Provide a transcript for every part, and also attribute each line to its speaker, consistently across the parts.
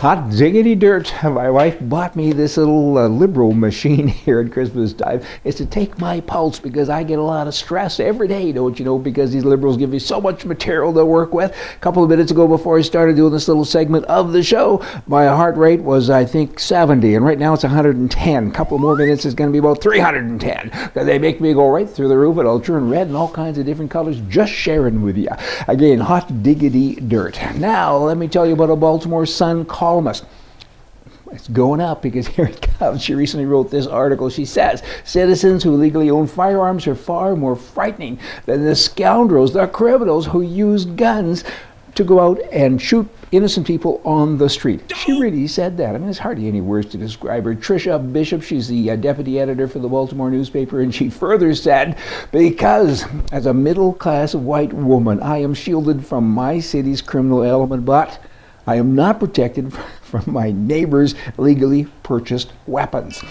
Speaker 1: Hot diggity dirt. My wife bought me this little liberal machine here at Christmas time. It's to take my pulse because I get a lot of stress every day, don't you know, because these liberals give me so much material to work with. A couple of minutes ago before I started doing this little segment of the show, my heart rate was, I think, 70, and right now it's 110. A couple more minutes is going to be about 310. They make me go right through the roof, and I'll turn red and all kinds of different colors, just sharing with you. Again, hot diggity dirt. Now, let me tell you about a Baltimore Sun columnist. It's going up because here it comes. She recently wrote this article. She says, citizens who legally own firearms are far more frightening than the scoundrels, the criminals who use guns to go out and shoot innocent people on the street. She really said that. I mean, there's hardly any words to describe her. Tricia Bishop, she's the deputy editor for the Baltimore newspaper, and she further said, because as a middle-class white woman, I am shielded from my city's criminal element, but I am not protected from my neighbor's legally purchased weapons.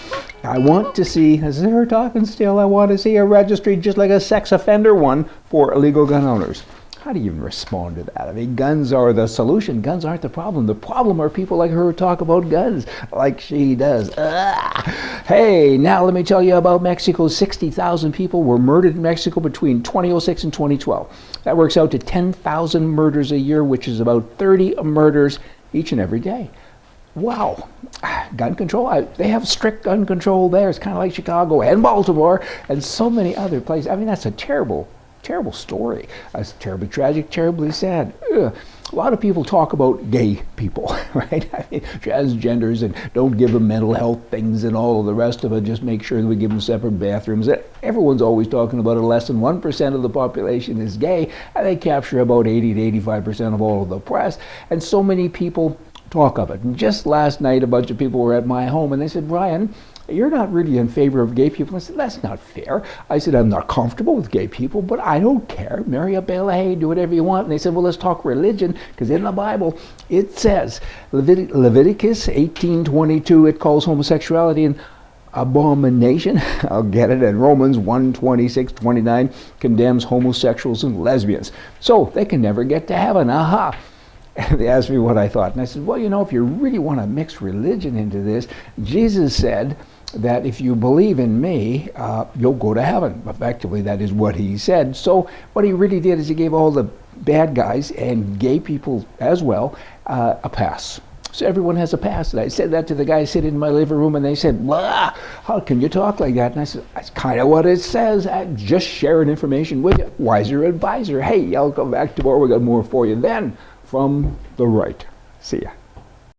Speaker 1: I want to see, is her talking still? I want to see a registry just like a sex offender one for illegal gun owners. How do you even respond to that? I mean, guns are the solution. Guns aren't the problem. The problem are people like her who talk about guns like she does. Hey, now let me tell you about Mexico. 60,000 people were murdered in Mexico between 2006 and 2012. That works out to 10,000 murders a year, which is about 30 murders each and every day. Wow. Gun control, they have strict gun control there. It's kind of like Chicago and Baltimore and so many other places. I mean, that's a terrible story. It's terribly tragic, terribly sad. Ugh. A lot of people talk about gay people, right? I mean, transgenders, and don't give them mental health things and all of the rest of it. Just make sure that we give them separate bathrooms. Everyone's always talking about it. Less than 1% of the population is gay, and they capture about 80 to 85% of all of the press. And so many people talk of it. And just last night, a bunch of people were at my home, and they said, Brian, you're not really in favor of gay people. I said, that's not fair. I said, I'm not comfortable with gay people, but I don't care. Marry a ballet, do whatever you want. And they said, well, let's talk religion, because in the Bible, it says, Leviticus 18:22, it calls homosexuality an abomination. I'll get it. And Romans 1:26-29 condemns homosexuals and lesbians. So they can never get to heaven. Aha. And they asked me what I thought. And I said, well, you know, if you really want to mix religion into this, Jesus said that if you believe in me, you'll go to heaven. Effectively, that is what he said. So what he really did is he gave all the bad guys and gay people as well a pass. So everyone has a pass. And I said that to the guy sitting in my living room, and they said, blah, how can you talk like that? And I said, that's kind of what it says. I'm just sharing information with you. Wiser advisor. Hey, I'll come back tomorrow. We got more for you then from the right. See ya.